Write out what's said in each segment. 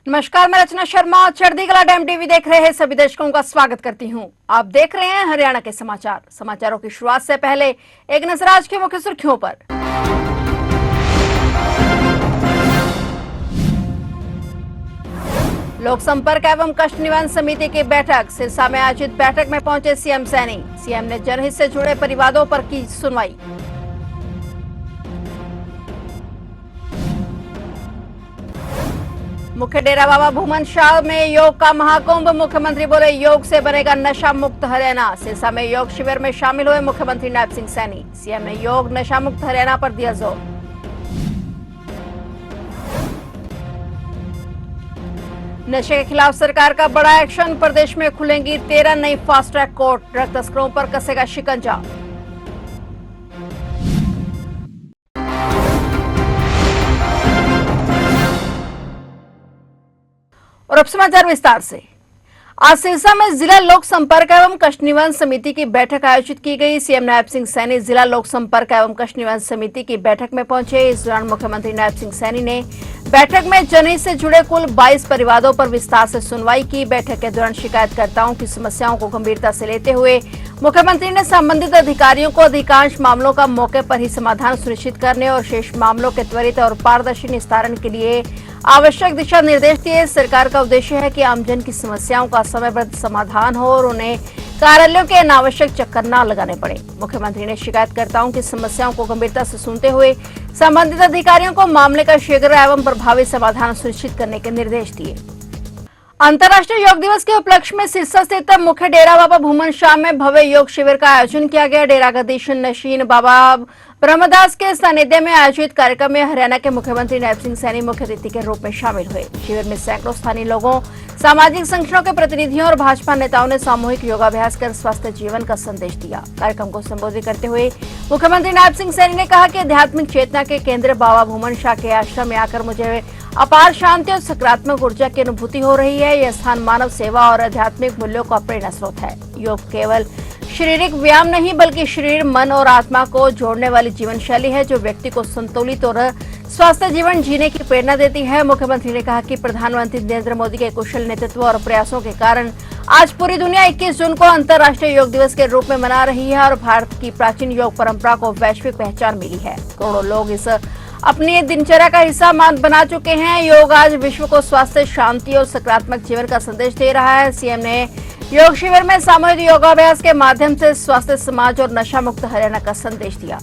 नमस्कार, मैं रचना शर्मा। चढ़ती कला टाइम टीवी देख रहे हैं सभी दर्शकों का स्वागत करती हूं। आप देख रहे हैं हरियाणा के समाचार। समाचारों की शुरुआत से पहले एक नजर आज की मुख्य सुर्खियों पर। लोक संपर्क एवं कष्ट निवारण समिति की बैठक। सिरसा में आयोजित बैठक में पहुंचे सीएम सैनी। सीएम ने जनहित से जुड़े परिवारों पर की सुनवाई। मुख्य डेरा बाबा भूमन शाह में योग का महाकुंभ। मुख्यमंत्री बोले योग से बनेगा नशा मुक्त हरियाणा। सिरसा में योग शिविर में शामिल हुए मुख्यमंत्री नायब सिंह सैनी। सीएम ने योग नशा मुक्त हरियाणा पर दिया जोर। नशे के खिलाफ सरकार का बड़ा एक्शन। प्रदेश में खुलेंगी 13 नई फास्ट ट्रैक कोर्ट। ड्रग तस्करों पर कसेगा शिकंजा। और अब समाचार विस्तार से। आज सिरसा में जिला लोक संपर्क एवं कष्ट निवारण समिति की बैठक आयोजित की गई। सीएम नायब सिंह सैनी जिला लोक संपर्क एवं कष्ट निवारण समिति की बैठक में पहुंचे। इस दौरान मुख्यमंत्री नायब सिंह सैनी ने बैठक में जनहित से जुड़े कुल 22 परिवारों पर विस्तार से सुनवाई की। बैठक के दौरान शिकायतकर्ताओं की समस्याओं को गंभीरता से लेते हुए मुख्यमंत्री ने संबंधित अधिकारियों को अधिकांश मामलों का मौके पर ही समाधान सुनिश्चित करने और शेष मामलों के त्वरित और पारदर्शी निस्तारण के लिए आवश्यक दिशा निर्देश दिए। सरकार का उद्देश्य है कि आमजन की समस्याओं का समयबद्ध समाधान हो और उन्हें कार्यालयों के अनावश्यक चक्कर न लगाने पड़े। मुख्यमंत्री ने शिकायतकर्ताओं की समस्याओं को गंभीरता से सुनते हुए संबंधित अधिकारियों को मामले का शीघ्र एवं प्रभावी समाधान सुनिश्चित करने के निर्देश दिए। अंतर्राष्ट्रीय योग दिवस के उपलक्ष्य में सिरसा स्थित मुख्य डेरा बाबा भूमन शाह में भव्य योग शिविर का आयोजन किया गया। डेरा गदीश नशीन बाबा ब्रह्मदास के सानिध्य में आयोजित कार्यक्रम में हरियाणा के मुख्यमंत्री नायब सिंह सैनी मुख्य अतिथि के रूप में शामिल हुए। शिविर में सैकड़ों स्थानीय लोगों, सामाजिक संगठनों के प्रतिनिधियों और भाजपा नेताओं ने सामूहिक योगाभ्यास कर स्वस्थ जीवन का संदेश दिया। कार्यक्रम को संबोधित करते हुए मुख्यमंत्री नायब सिंह सैनी ने कहा कि आध्यात्मिक चेतना के केंद्र बाबा भूमन शाह के आश्रम में आकर मुझे अपार शांति और सकारात्मक ऊर्जा की अनुभूति हो रही है। यह स्थान मानव सेवा और आध्यात्मिक मूल्यों का प्रेरणा स्रोत है। योग केवल शारीरिक व्यायाम नहीं बल्कि शरीर, मन और आत्मा को जोड़ने वाली जीवन शैली है जो व्यक्ति को संतुलित और स्वस्थ जीवन जीने की प्रेरणा देती है। मुख्यमंत्री ने कहा कि प्रधानमंत्री नरेंद्र मोदी के कुशल नेतृत्व और प्रयासों के कारण आज पूरी दुनिया 21 जून को अंतर्राष्ट्रीय योग दिवस के रूप में मना रही है और भारत की प्राचीन योग परंपरा को वैश्विक पहचान मिली है। करोड़ों लोग इस अपनी दिनचर्या का हिस्सा बना चुके हैं। योग आज विश्व को स्वास्थ्य, शांति और सकारात्मक जीवन का संदेश दे रहा है। सीएम ने योग शिविर में सामूहिक योगाभ्यास के माध्यम से स्वस्थ समाज और नशा मुक्त हरियाणा का संदेश दिया।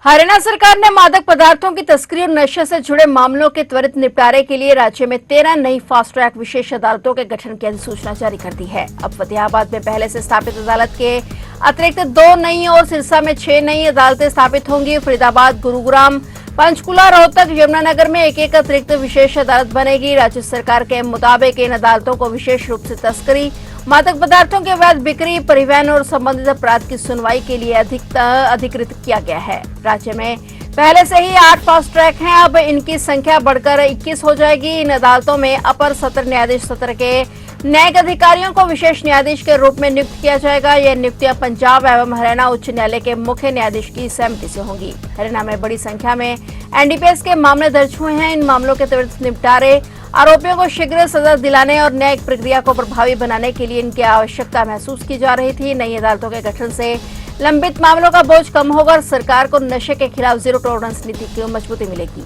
हरियाणा सरकार ने मादक पदार्थों की तस्करी और नशे से जुड़े मामलों के त्वरित निपटारे के लिए राज्य में 13 नई फास्ट ट्रैक विशेष अदालतों के गठन की अधिसूचना जारी कर दी है। अब फतेहाबाद में पहले से स्थापित अदालत के अतिरिक्त 2 नई और सिरसा में 6 नई अदालतें स्थापित होंगी। फरीदाबाद, गुरुग्राम, पंचकुला, रोहतक, यमुनानगर में एक अतिरिक्त विशेष अदालत बनेगी। राज्य सरकार के मुताबिक इन अदालतों को विशेष रूप से तस्करी, मादक पदार्थों के अवैध बिक्री, परिवहन और संबंधित अपराध की सुनवाई के लिए अधिकृत किया गया है। राज्य में पहले से ही 8 फास्ट ट्रैक हैं, अब इनकी संख्या बढ़कर 21 हो जाएगी। इन अदालतों में अपर सत्र न्यायाधीश सत्र के न्यायिक अधिकारियों को विशेष न्यायाधीश के रूप में नियुक्त किया जाएगा। यह नियुक्तियां पंजाब एवं हरियाणा उच्च न्यायालय के मुख्य न्यायाधीश की सहमति से होंगी। हरियाणा में बड़ी संख्या में एनडीपीएस के मामले दर्ज हुए हैं। इन मामलों के त्वरित निपटारे, आरोपियों को शीघ्र सजा दिलाने और न्यायिक प्रक्रिया को प्रभावी बनाने के लिए इनकी आवश्यकता महसूस की जा रही थी। नई अदालतों के गठन से लंबित मामलों का बोझ कम होगा और सरकार को नशे के खिलाफ जीरो टॉलरेंस नीति की मजबूती मिलेगी।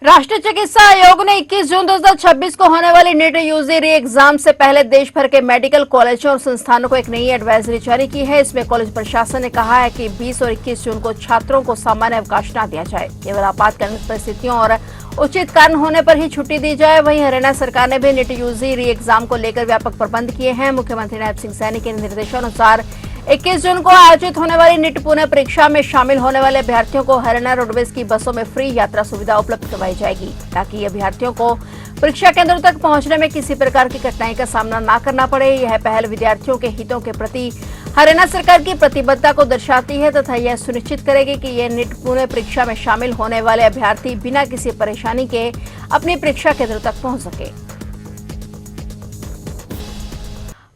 राष्ट्रीय चिकित्सा आयोग ने 21 जून 2026 को होने वाली नीट यूजी री एग्जाम से पहले देश भर के मेडिकल कॉलेजों और संस्थानों को एक नई एडवाइजरी जारी की है। इसमें कॉलेज प्रशासन ने कहा है कि 20 और 21 जून को छात्रों को सामान्य अवकाश न दिया जाए, केवल आपातकालीन परिस्थितियों और उचित कारण होने पर ही छुट्टी दी जाए। वहीं हरियाणा सरकार ने भी नीट यूजी री एग्जाम को लेकर व्यापक प्रबंध किए हैं। मुख्यमंत्री नायब सिंह सैनी के निर्देशानुसार 21 जून को आयोजित होने वाली नीट पुणे परीक्षा में शामिल होने वाले अभ्यर्थियों को हरियाणा रोडवेज की बसों में फ्री यात्रा सुविधा उपलब्ध करवाई जाएगी ताकि अभ्यर्थियों को परीक्षा केंद्रों तक पहुंचने में किसी प्रकार की कठिनाई का सामना न करना पड़े। यह पहल विद्यार्थियों के हितों के प्रति हरियाणा सरकार की प्रतिबद्धता को दर्शाती है तथा यह सुनिश्चित करेगी कि ये नीट पुणे परीक्षा में शामिल होने वाले अभ्यर्थी बिना किसी परेशानी के अपनी परीक्षा केंद्र तक पहुंच सके।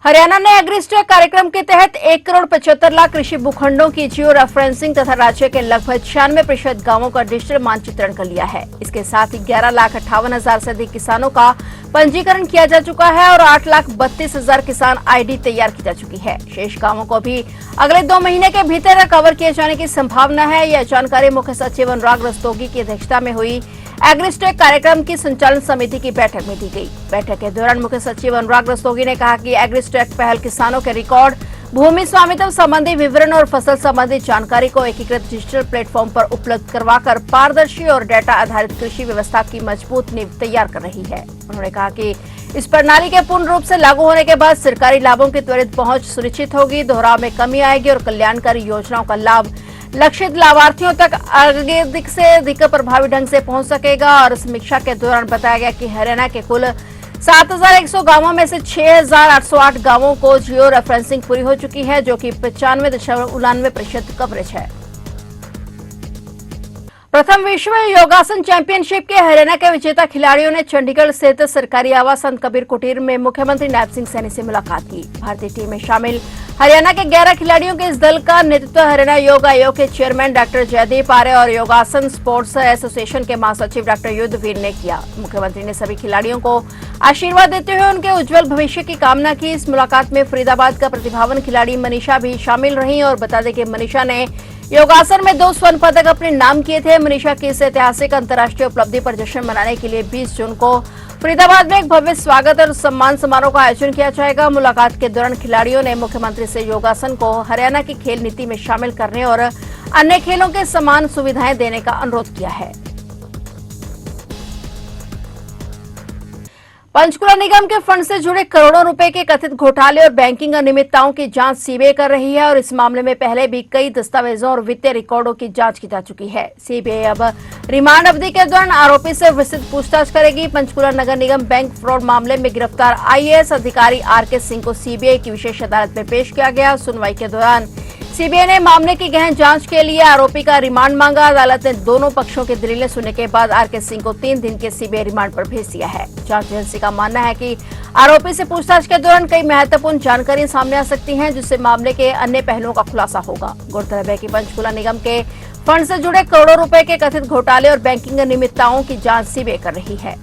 हरियाणा ने एग्रीस्टेक कार्यक्रम के तहत 1,75,00,000 कृषि भूखंडों की जियो रेफरेंसिंग तथा राज्य के लगभग 96% गांवों का डिजिटल मानचित्रण कर लिया है। इसके साथ ही 11,58,000 से अधिक किसानों का पंजीकरण किया जा चुका है और 8,32,000 किसान आईडी तैयार की जा चुकी है। शेष गांवों को भी अगले 2 महीने के भीतर कवर किए जाने की संभावना है। यह जानकारी मुख्य सचिव अनुराग रस्तोगी की अध्यक्षता में हुई एग्रीस्टेक कार्यक्रम की संचालन समिति की बैठक में दी गई। बैठक के दौरान मुख्य सचिव अनुराग रस्तोगी ने कहा कि एग्रीस्टेक पहल किसानों के रिकॉर्ड, भूमि स्वामित्व संबंधी विवरण और फसल संबंधी जानकारी को एकीकृत डिजिटल प्लेटफॉर्म पर उपलब्ध करवाकर पारदर्शी और डेटा आधारित कृषि व्यवस्था की मजबूत नींव तैयार कर रही है। उन्होंने कहा कि इस प्रणाली के पूर्ण रूप से लागू होने के बाद सरकारी लाभों की त्वरित पहुंच सुनिश्चित होगी, दोहराव में कमी आएगी और कल्याणकारी योजनाओं का लाभ लक्षित लाभार्थियों तक अधिक से अधिक प्रभावी ढंग से पहुंच सकेगा। और समीक्षा के दौरान बताया गया कि हरियाणा के कुल 7,100 गांवों में से 6,808 गांवों को जियो रेफरेंसिंग पूरी हो चुकी है, जो कि 95.99% कवरेज है। प्रथम विश्व योगासन चैंपियनशिप के हरियाणा के विजेता खिलाड़ियों ने चंडीगढ़ स्थित सरकारी आवास संत कबीर कुटीर में मुख्यमंत्री नायब सिंह सैनी से मुलाकात की। भारतीय टीम में शामिल हरियाणा के 11 खिलाड़ियों के इस दल का नेतृत्व हरियाणा योग आयोग के चेयरमैन डॉक्टर जयदीप आर्य और योगासन स्पोर्ट्स एसोसिएशन के महासचिव डॉक्टर युद्धवीर ने किया। मुख्यमंत्री ने सभी खिलाड़ियों को आशीर्वाद देते हुए उनके उज्जवल भविष्य की कामना की। इस मुलाकात में फरीदाबाद का प्रतिभावान खिलाड़ी मनीषा भी शामिल रही और बता दें कि मनीषा ने योगासन में 2 स्वर्ण पदक अपने नाम किए थे। मनीषा की इस ऐतिहासिक अंतर्राष्ट्रीय उपलब्धि पर जश्न मनाने के लिए 20 जून को फरीदाबाद में एक भव्य स्वागत और सम्मान समारोह का आयोजन किया जाएगा। मुलाकात के दौरान खिलाड़ियों ने मुख्यमंत्री से योगासन को हरियाणा की खेल नीति में शामिल करने और अन्य खेलों के समान सुविधाएं देने का अनुरोध किया है। पंचकुला निगम के फंड से जुड़े करोड़ों रुपए के कथित घोटाले और बैंकिंग अनियमितताओं की जांच सीबीआई कर रही है और इस मामले में पहले भी कई दस्तावेजों और वित्तीय रिकॉर्डों की जांच की जा चुकी है। सीबीआई अब रिमांड अवधि के दौरान आरोपी से विस्तृत पूछताछ करेगी। पंचकुला नगर निगम बैंक फ्रॉड मामले में गिरफ्तार आईएएस अधिकारी आरके सिंह को सीबीआई की विशेष अदालत में पेश किया गया। सुनवाई के दौरान सीबीआई ने मामले की गहन जांच के लिए आरोपी का रिमांड मांगा। अदालत ने दोनों पक्षों की दलीलें सुनने के बाद आरके सिंह को 3 दिन के सीबीआई रिमांड पर भेज दिया है। जांच एजेंसी का मानना है कि आरोपी से पूछताछ के दौरान कई महत्वपूर्ण जानकारियां सामने आ सकती हैं, जिससे मामले के अन्य पहलुओं का खुलासा होगा। गौरतलब है कि पंचकुला निगम के फंड से जुड़े करोड़ों रुपए के कथित घोटाले और बैंकिंग अनियमितताओं की जांच सीबीआई कर रही है।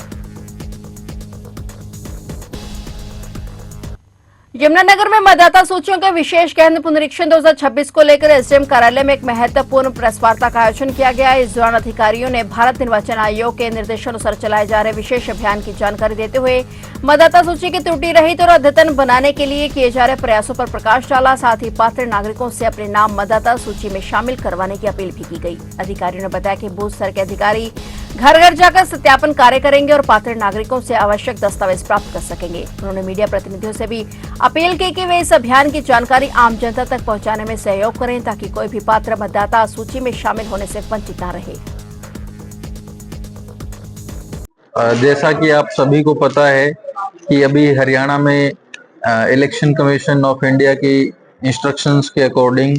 यमुनानगर में मतदाता सूचियों के विशेष गहन पुनरीक्षण 2026 को लेकर एसडीएम कार्यालय में एक महत्वपूर्ण प्रेस वार्ता का आयोजन किया गया। इस दौरान अधिकारियों ने भारत निर्वाचन आयोग के निर्देशानुसार चलाए जा रहे विशेष अभियान की जानकारी देते हुए मतदाता सूची की त्रुटि रहित और अद्यतन बनाने के लिए किए जा रहे प्रयासों पर प्रकाश डाला। साथ ही पात्र नागरिकों से अपने नाम मतदाता सूची में शामिल करवाने की अपील भी की गई। अधिकारियों ने बताया कि बूथ स्तर के अधिकारी घर घर जाकर सत्यापन कार्य करेंगे और पात्र नागरिकों से आवश्यक दस्तावेज प्राप्त कर सकेंगे। उन्होंने मीडिया प्रतिनिधियों से भी अपील की कि वे इस अभियान की जानकारी आम जनता तक पहुंचाने में सहयोग करें, ताकि कोई भी पात्र मतदाता सूची में शामिल होने से वंचित न रहे। जैसा कि आप सभी को पता है कि अभी हरियाणा में इलेक्शन कमीशन ऑफ इंडिया की इंस्ट्रक्शंस के अकॉर्डिंग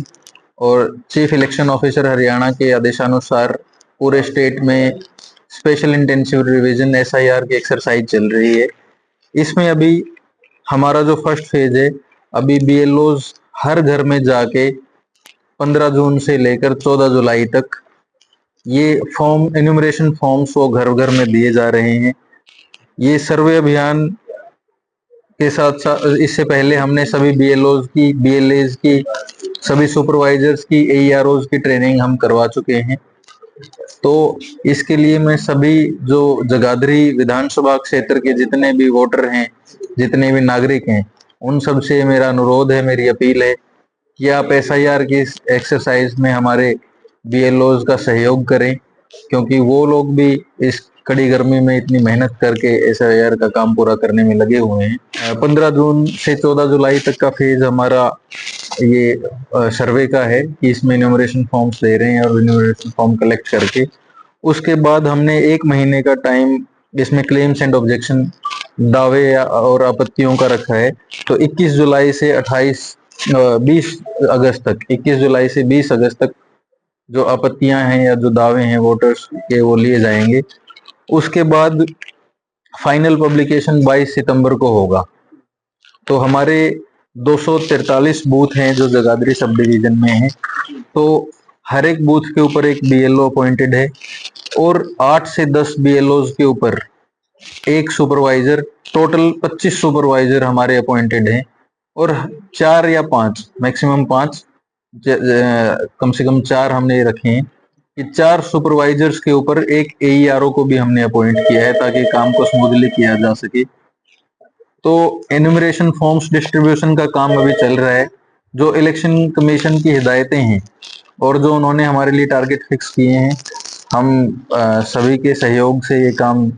और चीफ इलेक्शन ऑफिसर हरियाणा के आदेशानुसार पूरे स्टेट में स्पेशल इंटेंसिव रिवीजन एसआईआर की एक्सरसाइज चल रही है। इसमें अभी हमारा जो फर्स्ट फेज है, अभी बीएलओज हर घर में जाके 15 जून से लेकर 14 जुलाई तक ये फॉर्म एन्यूमरेशन फॉर्म्स वो घर घर में दिए जा रहे हैं। ये सर्वे अभियान के साथ साथ इससे पहले हमने सभी बीएलओज की, बीएलएज की, सभी सुपरवाइजर्स की, एईआरओज की ट्रेनिंग हम करवा चुके हैं। तो इसके लिए मैं सभी जो जगाधरी विधानसभा क्षेत्र के जितने भी वोटर हैं, जितने भी नागरिक हैं, उन सब से मेरा अनुरोध है, मेरी अपील है कि आप एसआईआर की एक्सरसाइज में हमारे बीएलओज का सहयोग करें, क्योंकि वो लोग भी इस कड़ी गर्मी में इतनी मेहनत करके एसआईआर का काम पूरा करने में लगे हुए हैं। 15 जून से 14 जुलाई तक का फेज हमारा ये सर्वे का है कि इसमें इन्यूमरेशन फॉर्म्स दे रहे हैं और इन्यूमरेशन फॉर्म कलेक्ट करके उसके बाद हमने 1 महीने का टाइम इसमें क्लेम्स एंड ऑब्जेक्शन, दावे और आपत्तियों का रखा है। तो 21 जुलाई से 20 अगस्त तक 21 जुलाई से 20 अगस्त तक जो आपत्तियां हैं या जो दावे हैं वोटर्स के, वो लिए जाएंगे। उसके बाद फाइनल पब्लिकेशन 22 सितंबर को होगा। तो हमारे 243 बूथ हैं जो जगाधरी सब डिवीजन में हैं। तो हर एक बूथ के ऊपर एक बीएलओ अपॉइंटेड है और 8 से 10 बीएलओज के ऊपर एक सुपरवाइजर, टोटल 25 सुपरवाइजर हमारे अपॉइंटेड हैं और 4 या 5, मैक्सिमम 5, कम से कम 4 हमने रखे हैं कि 4 सुपरवाइजर्स के ऊपर एक एईआरओ को भी हमने अपॉइंट किया है ताकि काम को स्मूथली किया जा सके। तो एनुमरेशन फॉर्म्स डिस्ट्रीब्यूशन का काम अभी चल रहा है। जो इलेक्शन कमीशन की हिदायतें हैं और जो उन्होंने हमारे लिए टारगेट फिक्स किए हैं, हम सभी के सहयोग से ये काम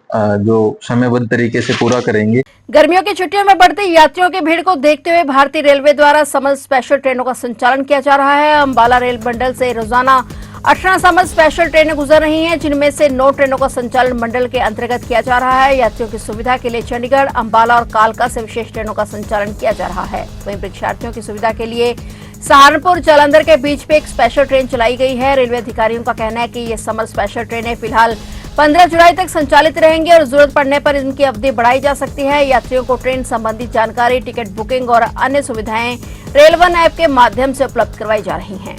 जो समयबद्ध तरीके से पूरा करेंगे। गर्मियों की छुट्टियों में बढ़ती यात्रियों की भीड़ को देखते हुए भारतीय रेलवे द्वारा समर स्पेशल ट्रेनों का संचालन किया जा रहा है। अंबाला रेल मंडल से रोजाना 18 समर स्पेशल ट्रेनें गुजर रही हैं, जिनमें से 9 ट्रेनों का संचालन मंडल के अंतर्गत किया जा रहा है। यात्रियों की सुविधा के लिए चंडीगढ़, अंबाला और कालका से विशेष ट्रेनों का संचालन किया जा रहा है। वहीं परीक्षार्थियों की सुविधा के लिए सहारनपुर जालंधर के बीच पे एक स्पेशल ट्रेन चलाई गई है। रेलवे अधिकारियों का कहना है कि ये समर स्पेशल ट्रेनें फिलहाल 15 जुलाई तक संचालित रहेंगी और जरूरत पड़ने पर इनकी अवधि बढ़ाई जा सकती है। यात्रियों को ट्रेन संबंधी जानकारी, टिकट बुकिंग और अन्य सुविधाएं रेल वन ऐप के माध्यम से उपलब्ध करवाई जा रही हैं।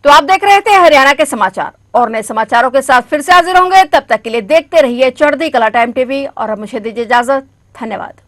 तो आप देख रहे थे हरियाणा के समाचार और नए समाचारों के साथ फिर से हाजिर होंगे। तब तक के लिए देखते रहिए चढ़ती कला टाइम टीवी और अब मुझे दीजिए इजाजत। धन्यवाद।